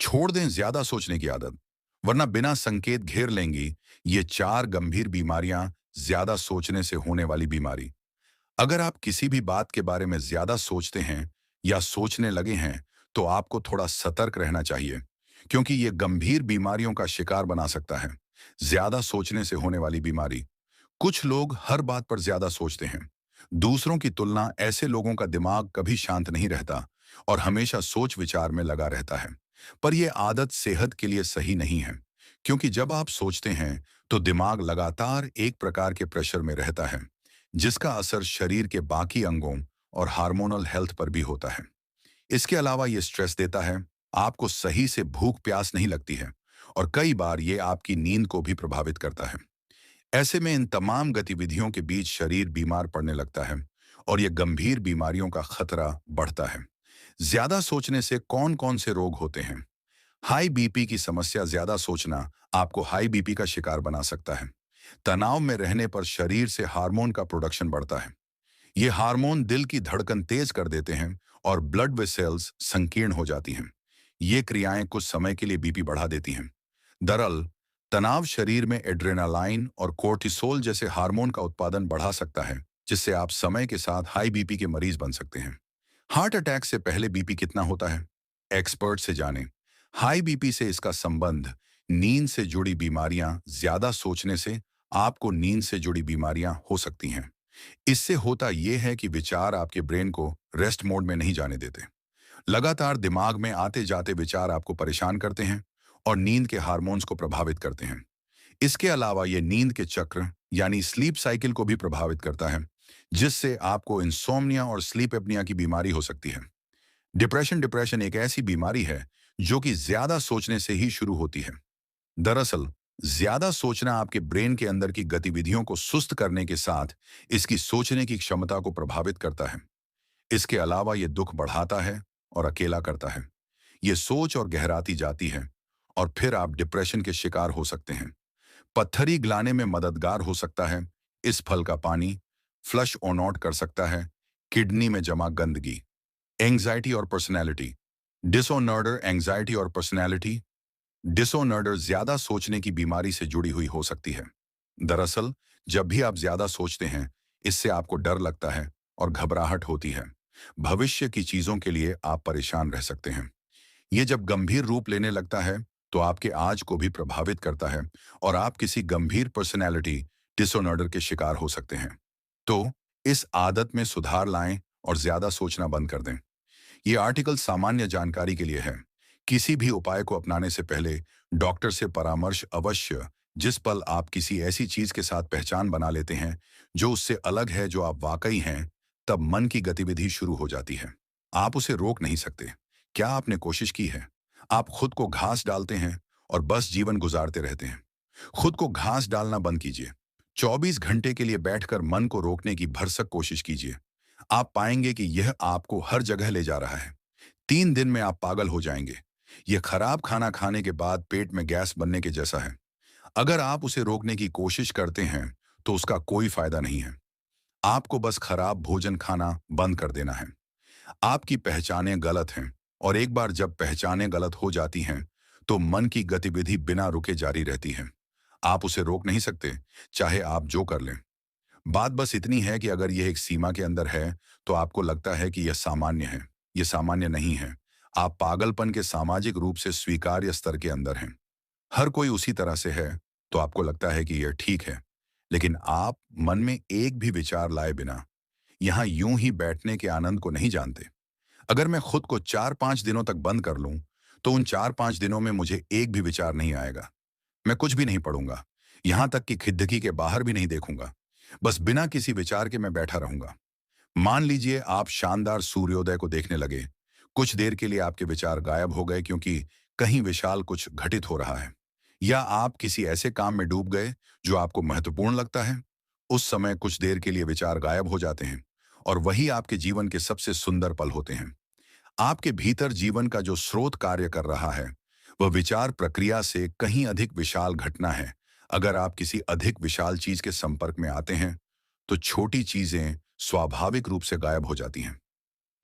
छोड़ दें ज्यादा सोचने की आदत, वरना बिना संकेत घेर लेंगी ये चार गंभीर बीमारियां। ज्यादा सोचने से होने वाली बीमारी। अगर आप किसी भी बात के बारे में ज्यादा सोचते हैं या सोचने लगे हैं, तो आपको थोड़ा सतर्क रहना चाहिए, क्योंकि ये गंभीर बीमारियों का शिकार बना सकता है। ज्यादा सोचने से होने वाली बीमारी। कुछ लोग हर बात पर ज्यादा सोचते हैं। दूसरों की तुलना ऐसे लोगों का दिमाग कभी शांत नहीं रहता और हमेशा सोच विचार में लगा रहता है। पर यह आदत सेहत के लिए सही नहीं है, क्योंकि जब आप सोचते हैं तो दिमाग लगातार एक प्रकार के प्रेशर में रहता है, जिसका असर शरीर के बाकी अंगों और हार्मोनल हेल्थ पर भी होता है। इसके अलावा ये स्ट्रेस देता है, आपको सही से भूख प्यास नहीं लगती है और कई बार ये आपकी नींद को भी प्रभावित करता है। ऐसे में इन तमाम गतिविधियों के बीच शरीर बीमार पड़ने लगता है और ये गंभीर बीमारियों का खतरा बढ़ता है। ज्यादा सोचने से कौन कौन से रोग होते हैं? हाई बीपी की समस्या। ज्यादा सोचना आपको हाई बीपी का शिकार बना सकता है। तनाव में रहने पर शरीर से हार्मोन का प्रोडक्शन बढ़ता है। ये हार्मोन दिल की धड़कन तेज कर देते हैं और ब्लड वेसल्स संकीर्ण हो जाती हैं। ये क्रियाएं कुछ समय के लिए बीपी बढ़ा देती हैं। दरअसल, तनाव शरीर में एड्रेनालाइन और कोर्टिसोल जैसे हार्मोन का उत्पादन बढ़ा सकता है, जिससे आप समय के साथ हाई बीपी के मरीज बन सकते हैं। हार्ट अटैक से पहले बीपी कितना होता है? एक्सपर्ट से जानें। हाई बीपी से इसका संबंध नींद से जुड़ी बीमारियां। ज्यादा सोचने से आपको नींद से जुड़ी बीमारियां हो सकती हैं। इससे होता यह है कि विचार आपके ब्रेन को रेस्ट मोड में नहीं जाने देते। लगातार दिमाग में आते जाते विचार आपको परेशान करते हैं और नींद के हार्मोन्स को प्रभावित करते हैं। इसके अलावा ये नींद के चक्र यानी स्लीप साइकिल को भी प्रभावित करता है, जिससे आपको इंसोम्निया और स्लीप एपनिया की बीमारी हो सकती है। डिप्रेशन डिप्रेशन एक ऐसी बीमारी है जो कि ज्यादा सोचने से ही शुरू होती है। दरअसल, ज्यादा सोचना आपके ब्रेन के अंदर की गतिविधियों को सुस्त करने के साथ इसकी सोचने की क्षमता को प्रभावित करता है। इसके अलावा ये दुख बढ़ाता है और अकेला करता है। ये सोच और गहराती जाती है और फिर आप डिप्रेशन के शिकार हो सकते हैं। पत्थरी गलाने में मददगार हो सकता है। इस फल का पानी फ्लश ऑन आउट कर सकता है किडनी में जमा गंदगी। एंग्जाइटी और पर्सनैलिटी डिसऑर्डर। एंग्जाइटी और पर्सनैलिटी डिसऑर्डर ज्यादा सोचने की बीमारी से जुड़ी हुई हो सकती है। दरअसल, जब भी आप ज्यादा सोचते हैं, इससे आपको डर लगता है और घबराहट होती है। भविष्य की चीजों के लिए आप परेशान रह सकते हैं। ये जब गंभीर रूप लेने लगता है, तो आपके आज को भी प्रभावित करता है और आप किसी गंभीर पर्सनैलिटी डिसऑर्डर के शिकार हो सकते हैं। तो इस आदत में सुधार लाएं और ज्यादा सोचना बंद कर दें। ये आर्टिकल सामान्य जानकारी के लिए है। किसी भी उपाय को अपनाने से पहले डॉक्टर से परामर्श अवश्य। जिस पल आप किसी ऐसी चीज के साथ पहचान बना लेते हैं जो उससे अलग है, जो आप वाकई हैं, तब मन की गतिविधि शुरू हो जाती है। आप उसे रोक नहीं सकते। क्या आपने कोशिश की है? आप खुद को घास डालते हैं और बस जीवन गुजारते रहते हैं। खुद को घास डालना बंद कीजिए। 24 घंटे के लिए बैठकर मन को रोकने की भरसक कोशिश कीजिए। आप पाएंगे कि यह आपको हर जगह ले जा रहा है। 3 दिन में आप पागल हो जाएंगे। यह खराब खाना खाने के बाद पेट में गैस बनने के जैसा है। अगर आप उसे रोकने की कोशिश करते हैं, तो उसका कोई फायदा नहीं है। आपको बस खराब भोजन खाना बंद कर देना है। आपकी पहचानें गलत हैं और एक बार जब पहचानें गलत हो जाती हैं, तो मन की गतिविधि बिना रुके जारी रहती है। आप उसे रोक नहीं सकते, चाहे आप जो कर लें। बात बस इतनी है कि अगर यह एक सीमा के अंदर है, तो आपको लगता है कि यह सामान्य है। यह सामान्य नहीं है। आप पागलपन के सामाजिक रूप से स्वीकार्य स्तर के अंदर हैं। हर कोई उसी तरह से है, तो आपको लगता है कि यह ठीक है। लेकिन आप मन में एक भी विचार लाए बिना यहां यूं ही बैठने के आनंद को नहीं जानते। अगर मैं खुद को 4-5 दिनों तक बंद कर लूं, तो उन 4-5 दिनों में मुझे एक भी विचार नहीं आएगा। मैं कुछ भी नहीं पढ़ूंगा, यहां तक कि खिड़की के बाहर भी नहीं देखूंगा। बस बिना किसी विचार के मैं बैठा रहूंगा। मान लीजिए आप शानदार सूर्योदय को देखने लगे। कुछ देर के लिए आपके विचार गायब हो गए, क्योंकि कहीं विशाल कुछ घटित हो रहा है। या आप किसी ऐसे काम में डूब गए जो आपको महत्वपूर्ण लगता है। उस समय कुछ देर के लिए विचार गायब हो जाते हैं और वही आपके जीवन के सबसे सुंदर पल होते हैं। आपके भीतर जीवन का जो स्रोत कार्य कर रहा है, वह विचार प्रक्रिया से कहीं अधिक विशाल घटना है। अगर आप किसी अधिक विशाल चीज के संपर्क में आते हैं, तो छोटी चीजें स्वाभाविक रूप से गायब हो जाती हैं।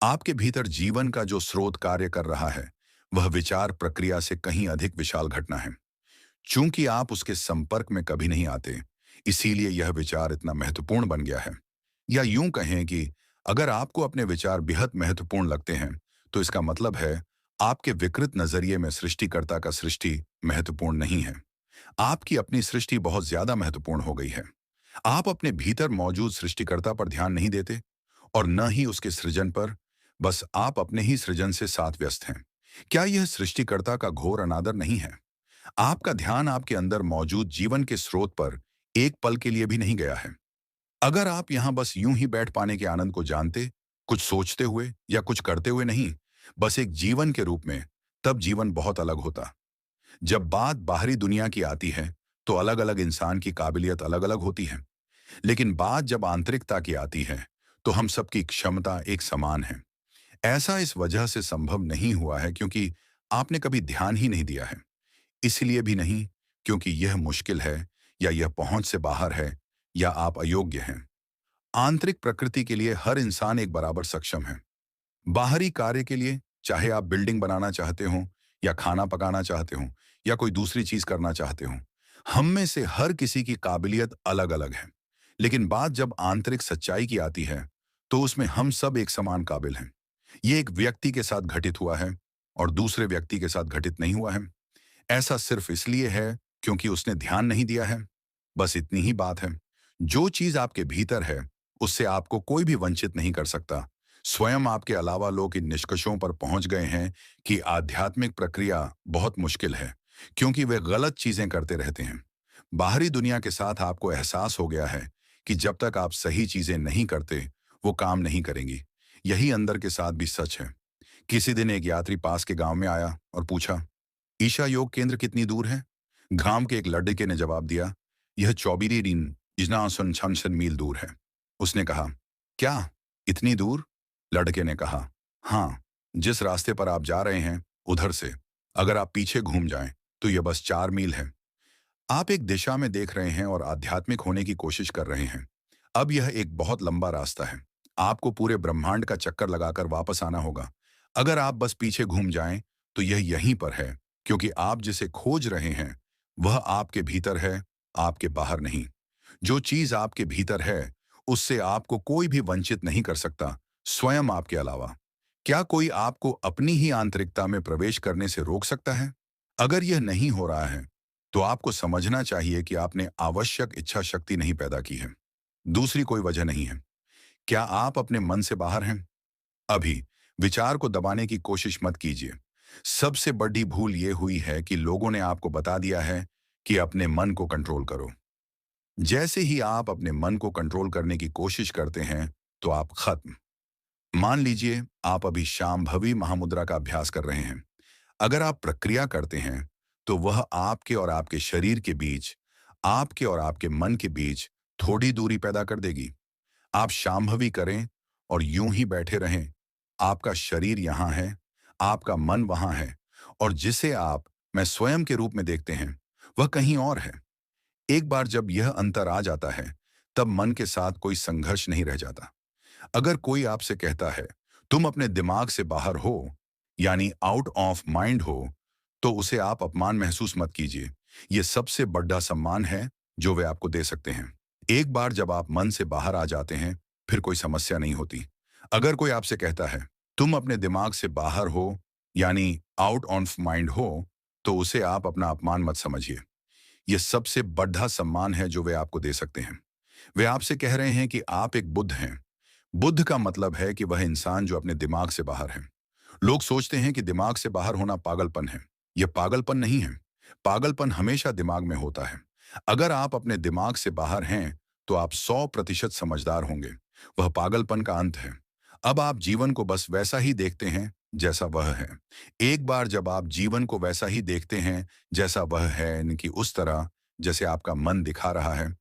आपके भीतर जीवन का जो स्रोत कार्य कर रहा है, वह विचार प्रक्रिया से कहीं अधिक विशाल घटना है। चूंकि आप उसके संपर्क में कभी नहीं आते, इसीलिए यह विचार इतना महत्वपूर्ण बन गया है। या यूं कहें कि अगर आपको अपने विचार बेहद महत्वपूर्ण लगते हैं, तो इसका मतलब है आपके विकृत नजरिए में सृष्टिकर्ता का सृष्टि महत्वपूर्ण नहीं है। आपकी अपनी सृष्टि बहुत ज्यादा महत्वपूर्ण हो गई है। आप अपने भीतर मौजूद सृष्टिकर्ता पर ध्यान नहीं देते और न ही उसके सृजन पर, बस आप अपने ही सृजन से साथ व्यस्त हैं। क्या यह सृष्टिकर्ता का घोर अनादर नहीं है? आपका ध्यान आपके अंदर मौजूद जीवन के स्रोत पर एक पल के लिए भी नहीं गया है। अगर आप यहां बस यूं ही बैठ पाने के आनंद को जानते, कुछ सोचते हुए या कुछ करते हुए नहीं, बस एक जीवन के रूप में, तब जीवन बहुत अलग होता। जब बात बाहरी दुनिया की आती है, तो अलग अलग इंसान की काबिलियत अलग अलग होती है। लेकिन बात जब आंतरिकता की आती है, तो हम सबकी क्षमता एक समान है। ऐसा इस वजह से संभव नहीं हुआ है क्योंकि आपने कभी ध्यान ही नहीं दिया है। इसलिए भी नहीं क्योंकि यह मुश्किल है, या यह पहुंच से बाहर है, या आप अयोग्य हैं। आंतरिक प्रकृति के लिए हर इंसान एक बराबर सक्षम है। बाहरी कार्य के लिए, चाहे आप बिल्डिंग बनाना चाहते हो, या खाना पकाना चाहते हो, या कोई दूसरी चीज करना चाहते हो, हम में से हर किसी की काबिलियत अलग अलग है। लेकिन बात जब आंतरिक सच्चाई की आती है, तो उसमें हम सब एक समान काबिल हैं। ये एक व्यक्ति के साथ घटित हुआ है और दूसरे व्यक्ति के साथ घटित नहीं हुआ है। ऐसा सिर्फ इसलिए है क्योंकि उसने ध्यान नहीं दिया है। बस इतनी ही बात है। जो चीज आपके भीतर है, उससे आपको कोई भी वंचित नहीं कर सकता। स्वयं आपके अलावा लोग इन निष्कर्षों पर पहुंच गए हैं कि आध्यात्मिक प्रक्रिया बहुत मुश्किल है, क्योंकि वे गलत चीजें करते रहते हैं। बाहरी दुनिया के साथ आपको एहसास हो गया है कि जब तक आप सही चीजें नहीं करते, वो काम नहीं करेंगी। यही अंदर के साथ भी सच है। किसी दिन एक यात्री पास के गांव में आया और पूछा, ईशा योग केंद्र कितनी दूर है? गांव के एक लड़के ने जवाब दिया, यह 24 मील दूर है। उसने कहा, क्या इतनी दूर? लड़के ने कहा, हाँ, जिस रास्ते पर आप जा रहे हैं उधर से अगर आप पीछे घूम जाएं तो यह बस 4 मील है। आप एक दिशा में देख रहे हैं और आध्यात्मिक होने की कोशिश कर रहे हैं। अब यह एक बहुत लंबा रास्ता है। आपको पूरे ब्रह्मांड का चक्कर लगाकर वापस आना होगा। अगर आप बस पीछे घूम जाएं तो यह यहीं पर है, क्योंकि आप जिसे खोज रहे हैं वह आपके भीतर है, आपके बाहर नहीं। जो चीज आपके भीतर है, उससे आपको कोई भी वंचित नहीं कर सकता, स्वयं आपके अलावा। क्या कोई आपको अपनी ही आंतरिकता में प्रवेश करने से रोक सकता है? अगर यह नहीं हो रहा है, तो आपको समझना चाहिए कि आपने आवश्यक इच्छा शक्ति नहीं पैदा की है। दूसरी कोई वजह नहीं है। क्या आप अपने मन से बाहर हैं? अभी विचार को दबाने की कोशिश मत कीजिए। सबसे बड़ी भूल यह हुई है कि लोगों ने आपको बता दिया है कि अपने मन को कंट्रोल करो। जैसे ही आप अपने मन को कंट्रोल करने की कोशिश करते हैं, तो आप खत्म। मान लीजिए आप अभी शांभवी महामुद्रा का अभ्यास कर रहे हैं। अगर आप प्रक्रिया करते हैं, तो वह आपके और आपके शरीर के बीच, आपके और आपके मन के बीच थोड़ी दूरी पैदा कर देगी। आप शांभवी करें और यूं ही बैठे रहें। आपका शरीर यहां है, आपका मन वहां है, और जिसे आप मैं स्वयं के रूप में देखते हैं, वह कहीं और है। एक बार जब यह अंतर आ जाता है, तब मन के साथ कोई संघर्ष नहीं रह जाता। अगर कोई आपसे कहता है, तुम अपने दिमाग से बाहर हो, यानी आउट ऑफ माइंड हो, तो उसे आप अपमान महसूस मत कीजिए। यह सबसे बड़ा सम्मान है जो वे आपको दे सकते हैं। एक बार जब आप मन से बाहर आ जाते हैं, फिर कोई समस्या नहीं होती। अगर कोई आपसे कहता है, तुम अपने दिमाग से बाहर हो, यानी आउट ऑफ माइंड हो, तो उसे आप अपना अपमान मत समझिए। यह सबसे बड़ा सम्मान है जो वे आपको दे सकते हैं। वे आपसे कह रहे हैं कि आप एक बुद्ध हैं। बुद्ध का मतलब है कि वह इंसान जो अपने दिमाग से बाहर है। लोग सोचते हैं कि दिमाग से बाहर होना पागलपन है। यह पागलपन नहीं है। पागलपन हमेशा दिमाग में होता है। अगर आप अपने दिमाग से बाहर हैं, तो आप 100% समझदार होंगे। वह पागलपन का अंत है। अब आप जीवन को बस वैसा ही देखते हैं जैसा वह है। एक बार जब आप जीवन को वैसा ही देखते हैं जैसा वह है, यानी कि उस तरह जैसे आपका मन दिखा रहा है,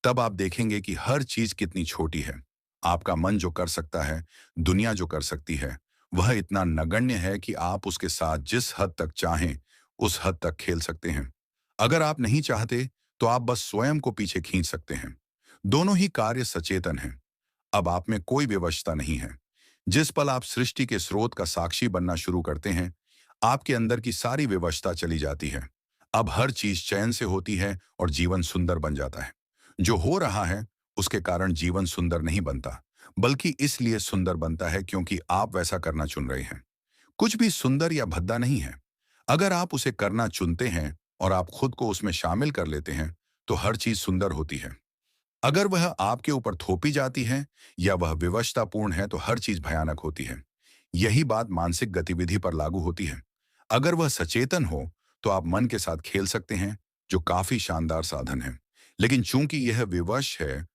तब आप देखेंगे कि हर चीज कितनी छोटी है। आपका मन जो कर सकता है, दुनिया जो कर सकती है, वह इतना नगण्य है कि आप उसके साथ जिस हद तक चाहें, उस हद तक खेल सकते हैं। अगर आप नहीं चाहते, तो आप बस स्वयं को पीछे खींच सकते हैं। दोनों ही कार्य सचेतन हैं। अब आप में कोई विवशता नहीं है। जिस पल आप सृष्टि के स्रोत का साक्षी बनना शुरू करते हैं, आपके अंदर की सारी विवशता चली जाती है। अब हर चीज चैन से होती है और जीवन सुंदर बन जाता है। जो हो रहा है उसके कारण जीवन सुंदर नहीं बनता, बल्कि इसलिए सुंदर बनता है क्योंकि आप वैसा करना चुन रहे हैं। कुछ भी सुंदर या भद्दा नहीं है। अगर आप उसे करना चुनते हैं और आप खुद को उसमें शामिल कर लेते हैं, तो हर चीज सुंदर होती है। अगर वह आपके ऊपर थोपी जाती है या वह विवशतापूर्ण है, तो हर चीज भयानक होती है। यही बात मानसिक गतिविधि पर लागू होती है। अगर वह सचेतन हो, तो आप मन के साथ खेल सकते हैं, जो काफी शानदार साधन है। लेकिन चूंकि यह विवश है,